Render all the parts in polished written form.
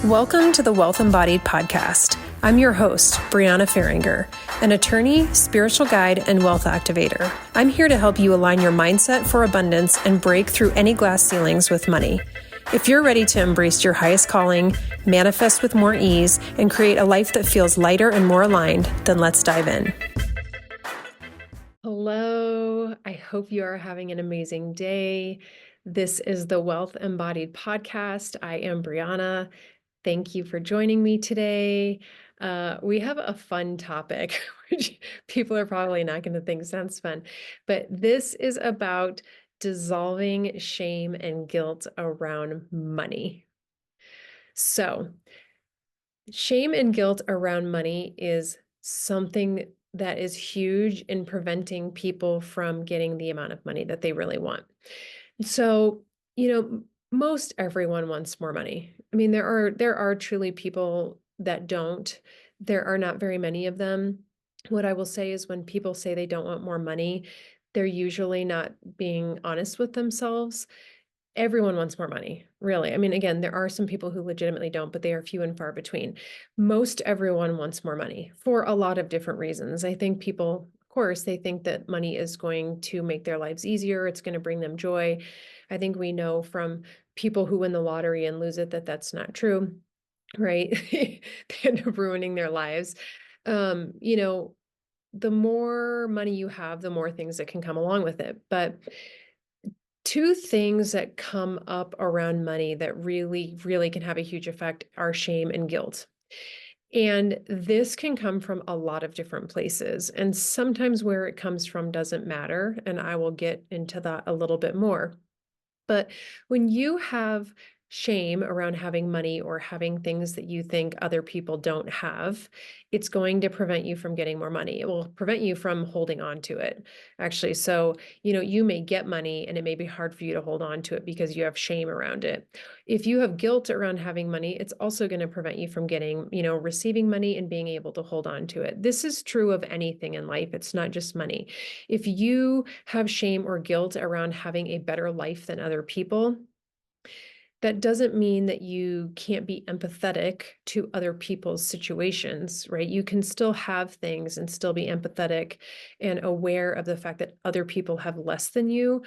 Welcome to the Wealth Embodied podcast. I'm your host, Brianna Faringer, an attorney, spiritual guide, and wealth activator. I'm here to help you align your mindset for abundance and break through any glass ceilings with money. If you're ready to embrace your highest calling, manifest with more ease, and create a life that feels lighter and more aligned, then let's dive in. Hello, I hope you are having an amazing day. This is the Wealth Embodied podcast. I am Brianna. Thank you for joining me today. We have a fun topic, which people are probably not going to think sounds fun, but this is about dissolving shame and guilt around money. So, shame and guilt around money is something that is huge in preventing people from getting the amount of money that they really want. So, most everyone wants more money. I mean, there are truly people that don't. There are not very many of them. What I will say is when people say they don't want more money, they're usually not being honest with themselves. Everyone wants more money, really. I mean, again, there are some people who legitimately don't, but they are few and far between. Most everyone wants more money for a lot of different reasons. I think people, of course, they think that money is going to make their lives easier. It's going to bring them joy. I think we know from people who win the lottery and lose it that that's not true, right? They end up ruining their lives. Um, you know, the more money you have, the more things that can come along with it. But two things that come up around money that really, really can have a huge effect are shame and guilt. And this can come from a lot of different places. And sometimes where it comes from doesn't matter. And I will get into that a little bit more. But when you have shame around having money or having things that you think other people don't have, it's going to prevent you from getting more money. It will prevent you from holding on to it, actually. So, you may get money and it may be hard for you to hold on to it because you have shame around it. If you have guilt around having money, it's also going to prevent you from getting, receiving money and being able to hold on to it. This is true of anything in life. It's not just money. If you have shame or guilt around having a better life than other people, that doesn't mean that you can't be empathetic to other people's situations, right? You can still have things and still be empathetic and aware of the fact that other people have less than you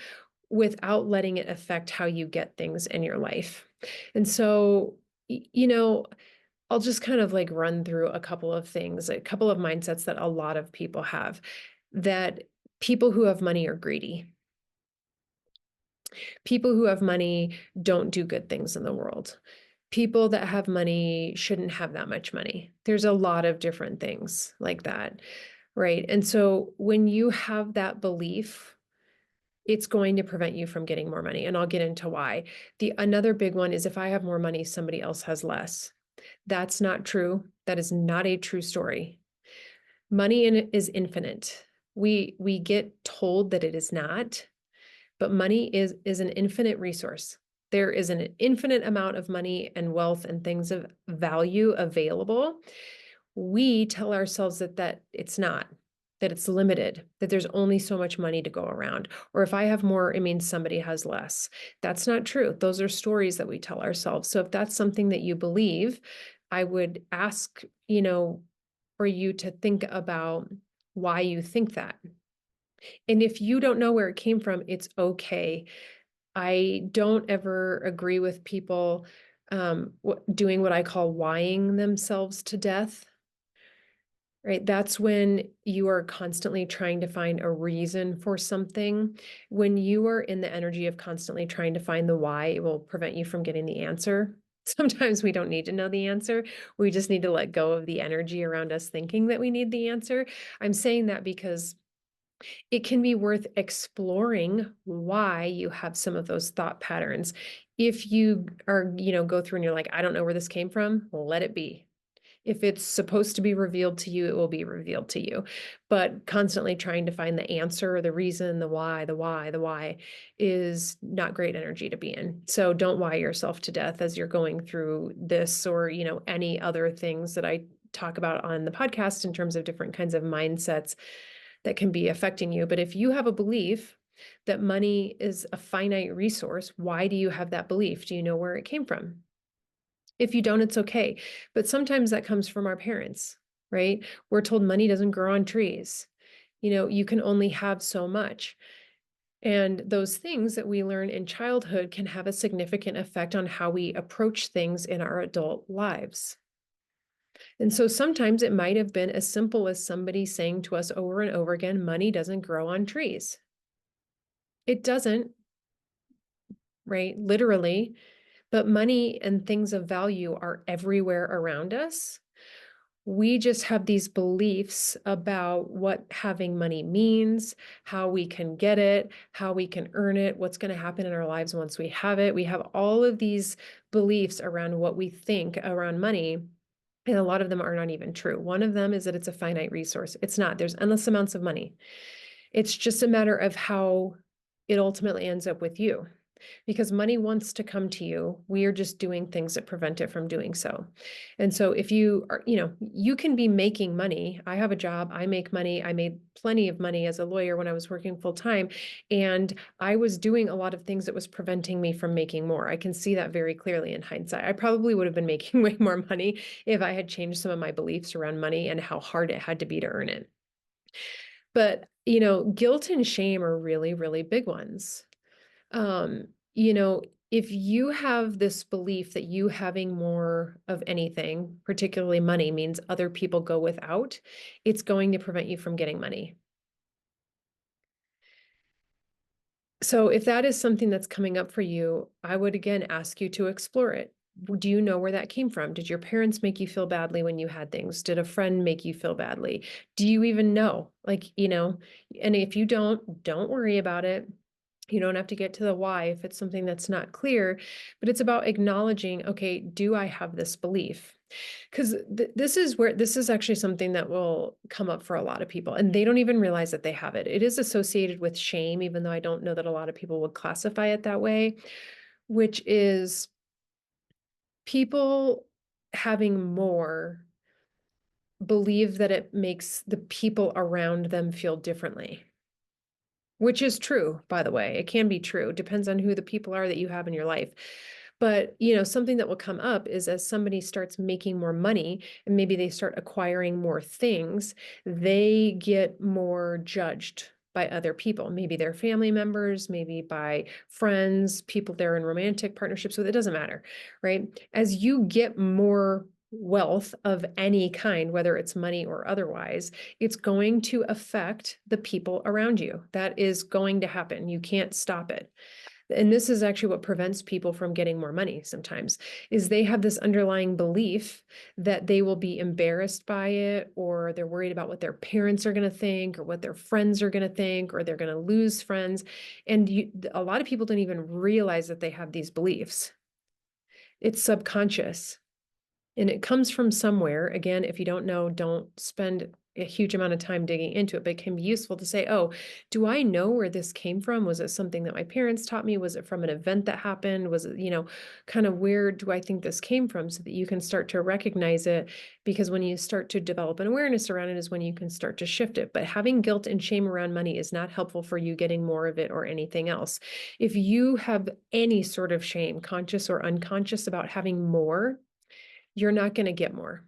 without letting it affect how you get things in your life. And so, I'll just kind of like run through a couple of things, a couple of mindsets that a lot of people have, that people who have money are greedy. People who have money don't do good things in the world. People that have money shouldn't have that much money. There's a lot of different things like that, right? And so when you have that belief, it's going to prevent you from getting more money. And I'll get into why. Another big one is if I have more money, somebody else has less. That's not true. That is not a true story. Money is infinite. We get told that it is not, but money is an infinite resource. There is an infinite amount of money and wealth and things of value available. We tell ourselves that it's not, that it's limited, that there's only so much money to go around. Or if I have more, it means somebody has less. That's not true. Those are stories that we tell ourselves. So if that's something that you believe, I would ask, for you to think about why you think that. And if you don't know where it came from, it's okay. I don't ever agree with people doing what I call whying themselves to death, right? That's when you are constantly trying to find a reason for something. When you are in the energy of constantly trying to find the why, it will prevent you from getting the answer. Sometimes we don't need to know the answer. We just need to let go of the energy around us thinking that we need the answer. I'm saying that because it can be worth exploring why you have some of those thought patterns. If you are, go through and you're like, I don't know where this came from, well, let it be. If it's supposed to be revealed to you, it will be revealed to you. But constantly trying to find the answer, the reason, the why is not great energy to be in. So don't why yourself to death as you're going through this or, any other things that I talk about on the podcast in terms of different kinds of mindsets that can be affecting you. But if you have a belief that money is a finite resource, why do you have that belief? Do you know where it came from? If you don't, it's okay. But sometimes that comes from our parents, right? We're told money doesn't grow on trees. You can only have so much. And those things that we learn in childhood can have a significant effect on how we approach things in our adult lives. And so sometimes it might have been as simple as somebody saying to us over and over again, money doesn't grow on trees. It doesn't, right? Literally. But money and things of value are everywhere around us. We just have these beliefs about what having money means, how we can get it, how we can earn it, what's going to happen in our lives once we have it. We have all of these beliefs around what we think around money, and a lot of them are not even true. One of them is that it's a finite resource. It's not. There's endless amounts of money. It's just a matter of how it ultimately ends up with you. Because money wants to come to you. We are just doing things that prevent it from doing so. And so if you are, you can be making money. I have a job, I make money. I made plenty of money as a lawyer when I was working full time. And I was doing a lot of things that was preventing me from making more. I can see that very clearly in hindsight. I probably would have been making way more money if I had changed some of my beliefs around money and how hard it had to be to earn it. But, guilt and shame are really, really big ones. Um, if you have this belief that you having more of anything, particularly money, means other people go without, it's going to prevent you from getting money. So if that is something that's coming up for you, I would again ask you to explore it. Do you know where that came from? Did your parents make you feel badly when you had things? Did a friend make you feel badly? Do you even know? And if you don't worry about it. You don't have to get to the why if it's something that's not clear, but it's about acknowledging, okay, do I have this belief? Because this is actually something that will come up for a lot of people, and they don't even realize that they have it. It is associated with shame, even though I don't know that a lot of people would classify it that way, which is people having more believe that it makes the people around them feel differently. Which is true, by the way. It can be true. It depends on who the people are that you have in your life. But, something that will come up is as somebody starts making more money and maybe they start acquiring more things, they get more judged by other people, maybe their family members, maybe by friends, people they're in romantic partnerships with. It doesn't matter, right? As you get more wealth of any kind, whether it's money or otherwise, it's going to affect the people around you. That is going to happen. You can't stop it. And this is actually what prevents people from getting more money sometimes, is they have this underlying belief that they will be embarrassed by it, or they're worried about what their parents are going to think, or what their friends are going to think, or they're going to lose friends. And a lot of people don't even realize that they have these beliefs. It's subconscious. And it comes from somewhere. Again, if you don't know, don't spend a huge amount of time digging into it, but it can be useful to say, oh, do I know where this came from? Was it something that my parents taught me? Was it from an event that happened? Was it, kind of where do I think this came from, so that you can start to recognize it? Because when you start to develop an awareness around it is when you can start to shift it. But having guilt and shame around money is not helpful for you getting more of it or anything else. If you have any sort of shame, conscious or unconscious, about having more, you're not going to get more.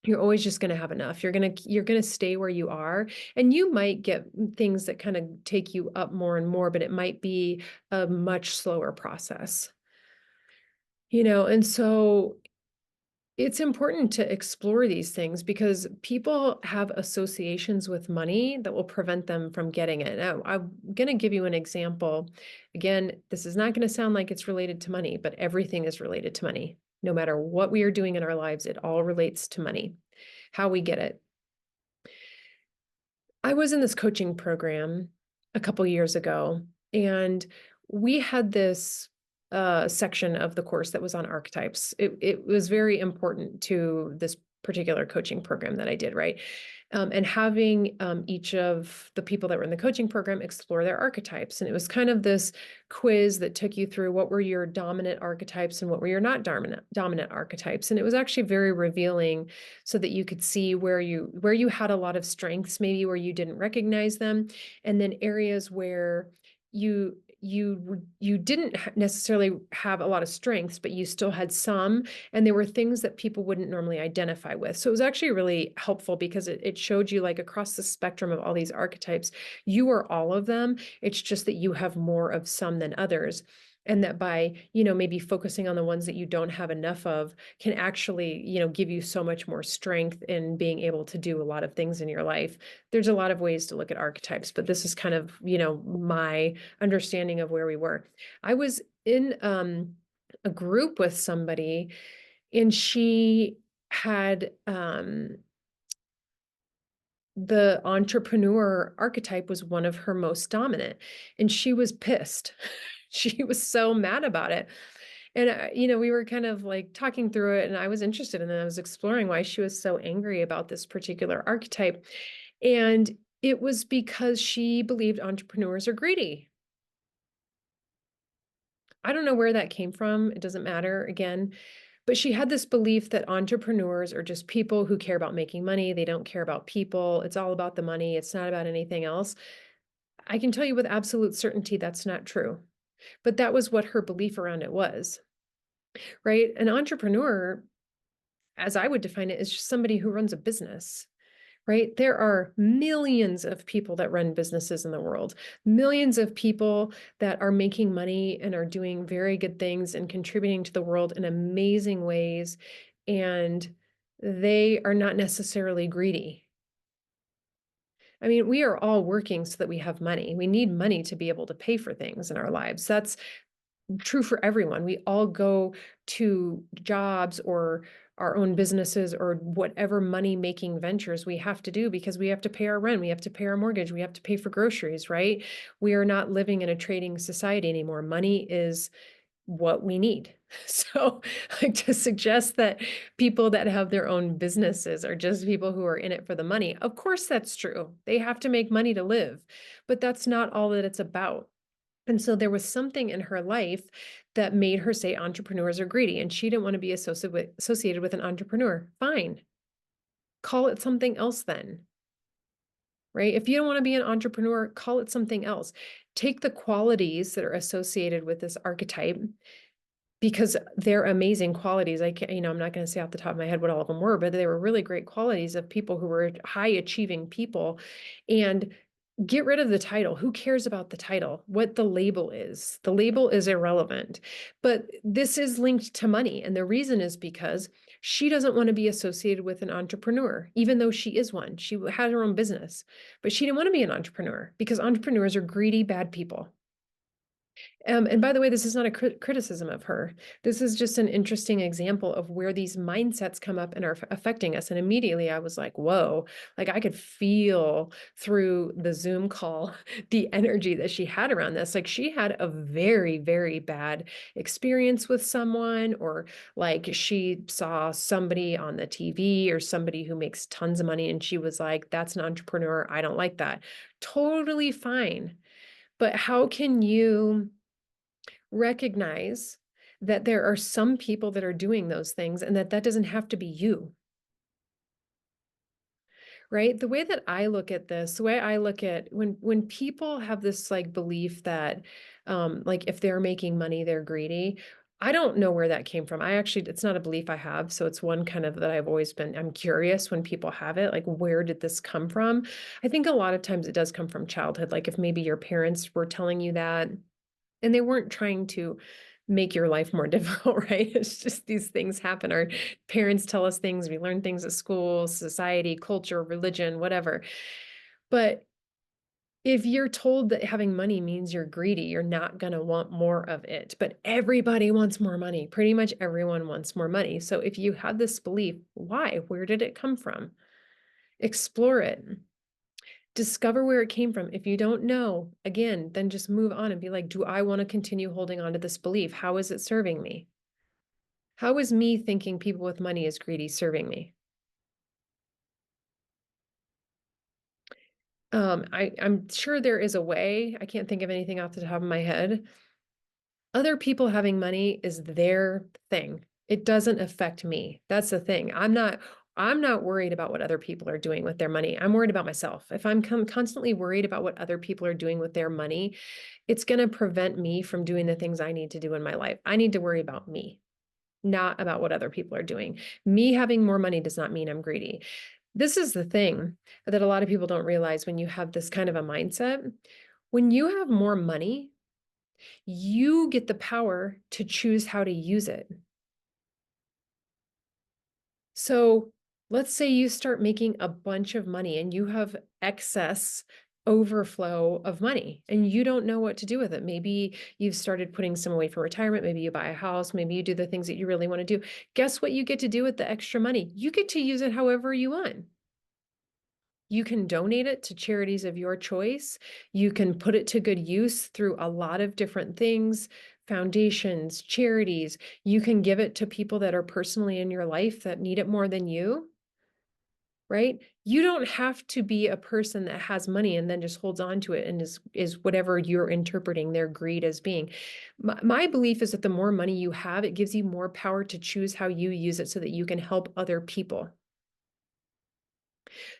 You're always just going to have enough. You're going to stay where you are, and you might get things that kind of take you up more and more, but it might be a much slower process. And so it's important to explore these things, because people have associations with money that will prevent them from getting it. Now, I'm going to give you an example. Again, this is not going to sound like it's related to money, but everything is related to money. No matter what we are doing in our lives, it all relates to money, how we get it. I was in this coaching program a couple years ago, and we had this section of the course that was on archetypes. It was very important to this particular coaching program that I did, right? And having each of the people that were in the coaching program explore their archetypes. And it was kind of this quiz that took you through what were your dominant archetypes and what were your not dominant archetypes. And it was actually very revealing, so that you could see where you had a lot of strengths, maybe where you didn't recognize them, and then areas where you didn't necessarily have a lot of strengths, but you still had some, and there were things that people wouldn't normally identify with. So it was actually really helpful because it showed you, like, across the spectrum of all these archetypes, you are all of them. It's just that you have more of some than others. And that by, maybe focusing on the ones that you don't have enough of can actually, give you so much more strength in being able to do a lot of things in your life. There's a lot of ways to look at archetypes, but this is kind of, my understanding of where we were. I was in a group with somebody, and she had the entrepreneur archetype was one of her most dominant, and she was pissed. She was so mad about it. And, we were kind of like talking through it, and I was interested, and then I was exploring why she was so angry about this particular archetype. And it was because she believed entrepreneurs are greedy. I don't know where that came from. It doesn't matter, again. But she had this belief that entrepreneurs are just people who care about making money. They don't care about people. It's all about the money. It's not about anything else. I can tell you with absolute certainty that's not true. But that was what her belief around it was, right? An entrepreneur, as I would define it, is just somebody who runs a business. Right? There are millions of people that run businesses in the world, millions of people that are making money and are doing very good things and contributing to the world in amazing ways. And they are not necessarily greedy. I mean, we are all working so that we have money. We need money to be able to pay for things in our lives. That's true for everyone. We all go to jobs or our own businesses or whatever money-making ventures we have to do because we have to pay our rent, we have to pay our mortgage, we have to pay for groceries, right? We are not living in a trading society anymore. Money is what we need. So, like, to suggest that people that have their own businesses are just people who are in it for the money, of course that's true. They have to make money to live, but that's not all that it's about. And so there was something in her life that made her say entrepreneurs are greedy, and she didn't want to be associated with an entrepreneur. Fine. Call it something else then, right? If you don't want to be an entrepreneur, call it something else. Take the qualities that are associated with this archetype because they're amazing qualities. I can't, I'm not going to say off the top of my head what all of them were, but they were really great qualities of people who were high achieving people. And get rid of the title. Who cares about the title? What the label is. The label is irrelevant. But this is linked to money. And the reason is because she doesn't want to be associated with an entrepreneur, even though she is one. She had her own business, but she didn't want to be an entrepreneur because entrepreneurs are greedy, bad people. And by the way, this is not a criticism of her. This is just an interesting example of where these mindsets come up and are affecting us. And immediately I was like, whoa, like I could feel through the Zoom call the energy that she had around this. Like she had a very, very bad experience with someone, or like she saw somebody on the TV or somebody who makes tons of money and she was like, that's an entrepreneur. I don't like that. Totally fine. But how can you recognize that there are some people that are doing those things and that doesn't have to be you? Right? The way that I look at this, the way I look at when people have this like belief that like if they're making money, they're greedy. I don't know where that came from. It's not a belief I have. So it's one kind of that I'm curious when people have it, like, where did this come from? I think a lot of times it does come from childhood. Like if maybe your parents were telling you that, and they weren't trying to make your life more difficult, right? It's just these things happen. Our parents tell us things, we learn things at school, society, culture, religion, whatever. But if you're told that having money means you're greedy, you're not going to want more of it. But everybody wants more money. Pretty much everyone wants more money. So if you have this belief, why? Where did it come from? Explore it. Discover where it came from. If you don't know, again, then just move on and be like, do I want to continue holding on to this belief? How is it serving me? How is me thinking people with money is greedy serving me? I'm sure there is a way. I can't think of anything off the top of my head. Other people having money is their thing. It doesn't affect me. That's the thing. I'm not I'm not worried about what other people are doing with their money. I'm worried about myself. If I'm constantly worried about what other people are doing with their money, it's going to prevent me from doing the things I need to do in my life. I need to worry about me, not about what other people are doing. Me having more money does not mean I'm greedy. This is the thing that a lot of people don't realize when you have this kind of a mindset. When you have more money, you get the power to choose how to use it. So let's say you start making a bunch of money and you have excess overflow of money and you don't know what to do with it. Maybe you've started putting some away for retirement. Maybe you buy a house. Maybe you do the things that you really want to do. Guess what you get to do with the extra money? You get to use it however you want. You can donate it to charities of your choice. You can put it to good use through a lot of different things, foundations, charities. You can give it to people that are personally in your life that need it more than you, right? You don't have to be a person that has money and then just holds on to it and is whatever you're interpreting their greed as being. My belief is that the more money you have, it gives you more power to choose how you use it so that you can help other people.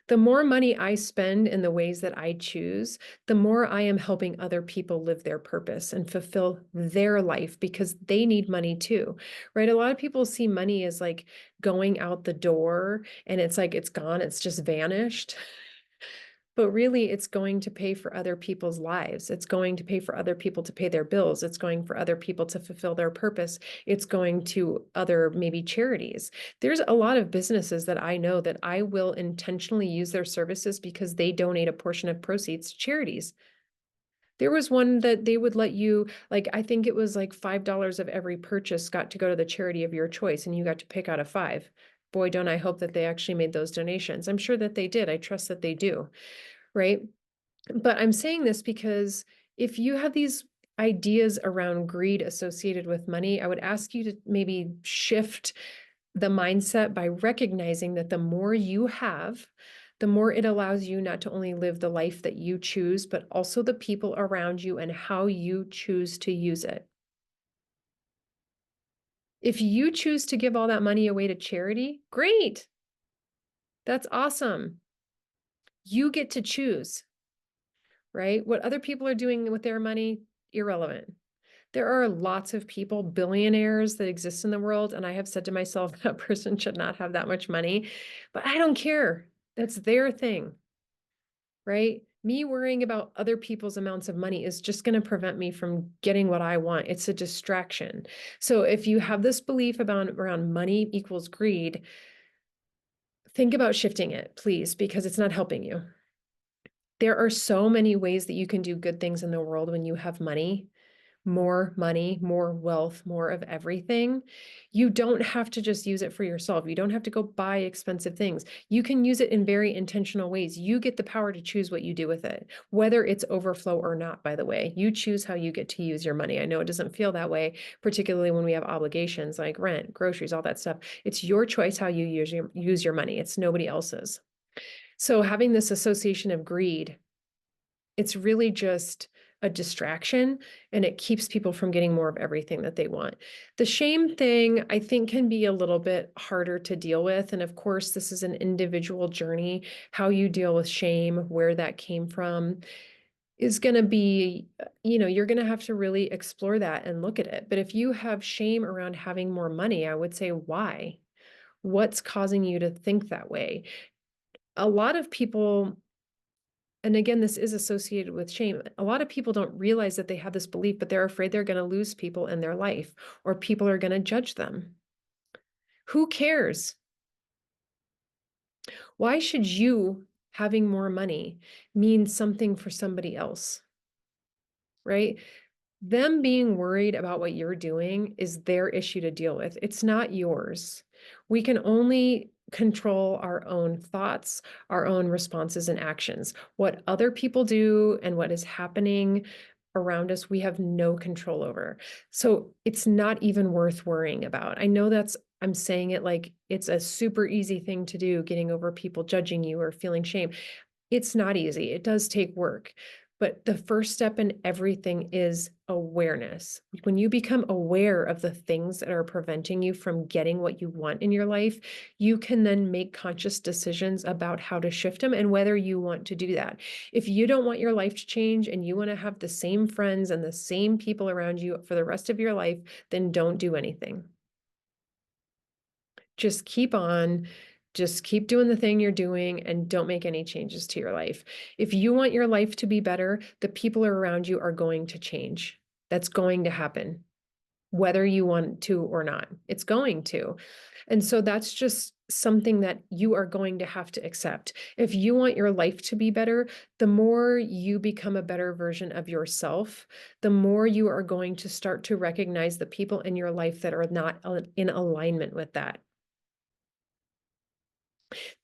The more money I spend in the ways that I choose, the more I am helping other people live their purpose and fulfill their life because they need money too, right? A lot of people see money as like going out the door and it's like it's gone, it's just vanished. But really, it's going to pay for other people's lives. It's going to pay for other people to pay their bills. It's going for other people to fulfill their purpose. It's going to other maybe charities. There's a lot of businesses that I know that I will intentionally use their services because they donate a portion of proceeds to charities. There was one that they would let you, like, I think it was like $5 of every purchase got to go to the charity of your choice, and you got to pick out a five. Boy, don't I hope that they actually made those donations. I'm sure that they did. I trust that they do, right? But I'm saying this because if you have these ideas around greed associated with money, I would ask you to maybe shift the mindset by recognizing that the more you have, the more it allows you not to only live the life that you choose, but also the people around you and how you choose to use it. If you choose to give all that money away to charity, great. That's awesome. You get to choose, right? What other people are doing with their money, irrelevant. There are lots of people, billionaires that exist in the world, and I have said to myself, that person should not have that much money, but I don't care. That's their thing, right? Me worrying about other people's amounts of money is just going to prevent me from getting what I want. It's a distraction. So if you have this belief about around money equals greed, think about shifting it, please, because it's not helping you. There are so many ways that you can do good things in the world when you have money, more wealth, more of everything. You don't have to just use it for yourself. You don't have to go buy expensive things. You can use it in very intentional ways. You get the power to choose what you do with it, whether it's overflow or not, by the way. You choose how you get to use your money. I know it doesn't feel that way, particularly when we have obligations like rent, groceries, all that stuff. It's your choice how you use your money. It's nobody else's. So having this association of greed, it's really just a distraction and it keeps people from getting more of everything that they want. The shame thing, I think, can be a little bit harder to deal with. And of course, this is an individual journey. How you deal with shame, where that came from, is going to be, you're going to have to really explore that and look at it. But if you have shame around having more money, I would say, why? What's causing you to think that way? A lot of people, and again, this is associated with shame. A lot of people don't realize that they have this belief, but they're afraid they're going to lose people in their life or people are going to judge them. Who cares? Why should you having more money mean something for somebody else? Right? Them being worried about what you're doing is their issue to deal with. It's not yours. We can only control our own thoughts, our own responses and actions. What other people do and what is happening around us, we have no control over. So it's not even worth worrying about. I know I'm saying it like it's a super easy thing to do, getting over people judging you or feeling shame. It's not easy. It does take work. But the first step in everything is awareness. When you become aware of the things that are preventing you from getting what you want in your life, you can then make conscious decisions about how to shift them and whether you want to do that. If you don't want your life to change and you want to have the same friends and the same people around you for the rest of your life, then don't do anything. Just keep on. Just keep doing the thing you're doing and don't make any changes to your life. If you want your life to be better, the people around you are going to change. That's going to happen, whether you want to or not. It's going to. And so that's just something that you are going to have to accept. If you want your life to be better, the more you become a better version of yourself, the more you are going to start to recognize the people in your life that are not in alignment with that.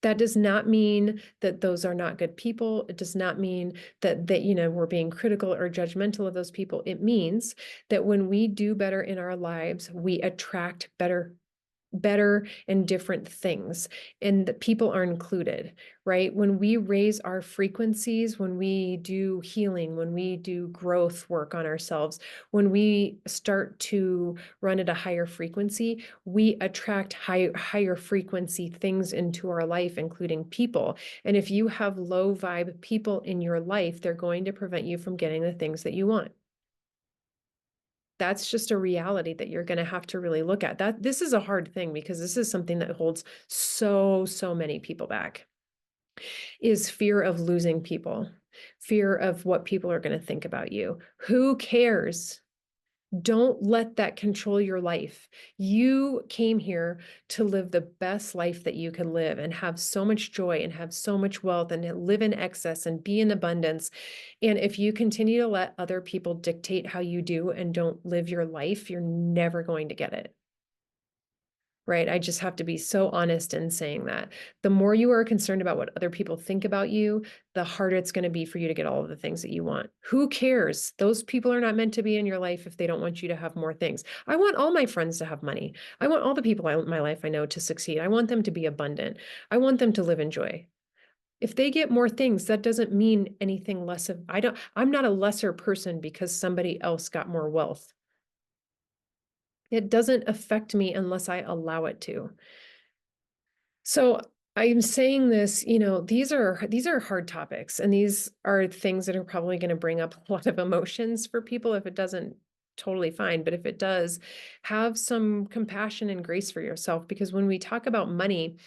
That does not mean that those are not good people. It does not mean that we're being critical or judgmental of those people. It means that when we do better in our lives, we attract better and different things, and the people are included, right? When we raise our frequencies, when we do healing, when we do growth work on ourselves, when we start to run at a higher frequency, we attract higher frequency things into our life, including people. And if you have low vibe people in your life, they're going to prevent you from getting the things that you want. That's just a reality that you're going to have to really look at. That this is a hard thing because this is something that holds so many people back, is fear of losing people, fear of what people are going to think about you. Who cares? Don't let that control your life. You came here to live the best life that you can live and have so much joy and have so much wealth and live in excess and be in abundance. And if you continue to let other people dictate how you do and don't live your life, you're never going to get it. Right? I just have to be so honest in saying that. The more you are concerned about what other people think about you, the harder it's going to be for you to get all of the things that you want. Who cares? Those people are not meant to be in your life if they don't want you to have more things. I want all my friends to have money. I want all the people in my life I know to succeed. I want them to be abundant. I want them to live in joy. If they get more things, that doesn't mean anything less of, I'm not a lesser person because somebody else got more wealth. It doesn't affect me unless I allow it to. So I'm saying this, these are hard topics, and these are things that are probably going to bring up a lot of emotions for people. If it doesn't, totally fine. But if it does, have some compassion and grace for yourself, because when we talk about money,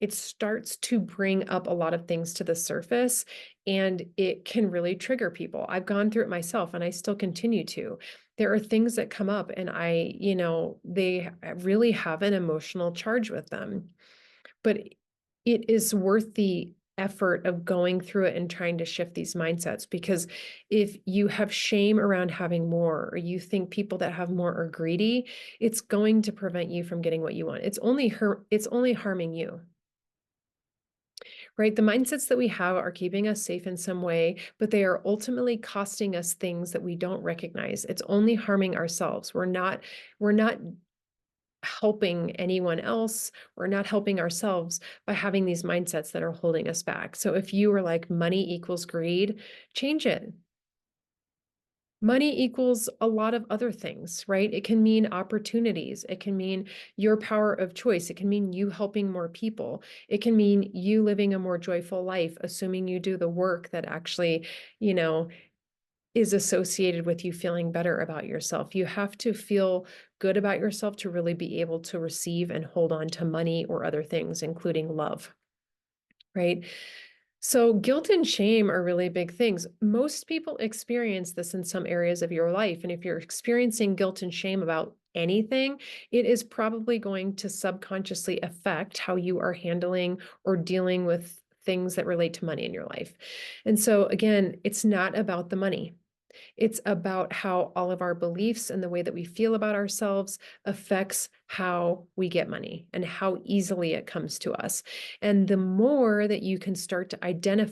it starts to bring up a lot of things to the surface, and it can really trigger people. I've gone through it myself and I still continue to. There are things that come up and they really have an emotional charge with them, but it is worth the effort of going through it and trying to shift these mindsets. Because if you have shame around having more, or you think people that have more are greedy, it's going to prevent you from getting what you want. It's only harming you. Right? The mindsets that we have are keeping us safe in some way, but they are ultimately costing us things that we don't recognize. It's only harming ourselves. We're not helping anyone else. We're not helping ourselves by having these mindsets that are holding us back. So if you were like money equals greed, change it. Money equals a lot of other things, right? It can mean opportunities. It can mean your power of choice. It can mean you helping more people. It can mean you living a more joyful life, assuming you do the work that actually, is associated with you feeling better about yourself. You have to feel good about yourself to really be able to receive and hold on to money or other things, including love, right? So guilt and shame are really big things. Most people experience this in some areas of your life. And if you're experiencing guilt and shame about anything, it is probably going to subconsciously affect how you are handling or dealing with things that relate to money in your life. And so again, it's not about the money. It's about how all of our beliefs and the way that we feel about ourselves affects how we get money and how easily it comes to us. And the more that you can start to identify